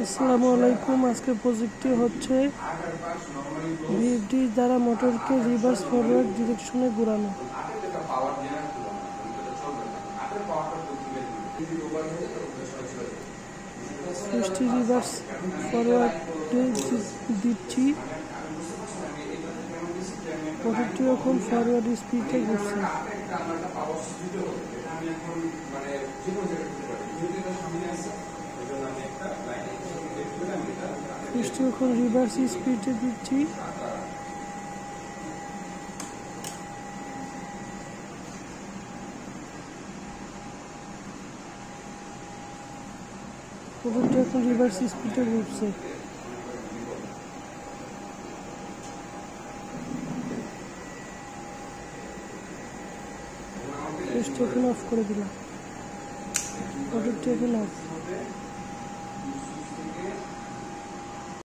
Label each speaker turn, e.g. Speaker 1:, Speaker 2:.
Speaker 1: আসসালামু আলাইকুম। আজকের প্রজেক্টটি হচ্ছে ভিএফডি দ্বারা মোটরকে রিভার্স ফরওয়ার্ড ডিরেকশনে ঘোরানো। সুইচটি রিভার্স ফরওয়ার্ডে দিচ্ছি। মোটরটি এখন ফরওয়ার্ড স্পিডে ঘুরছে। সুইচটি এখন রিভার্স স্পিডে দিচ্ছি। মোটরটি এখন রিভার্স স্পিডে ঘুরছে। সুইচটি এখন অফ করে দিলাম। মোটরটি এখন অফ।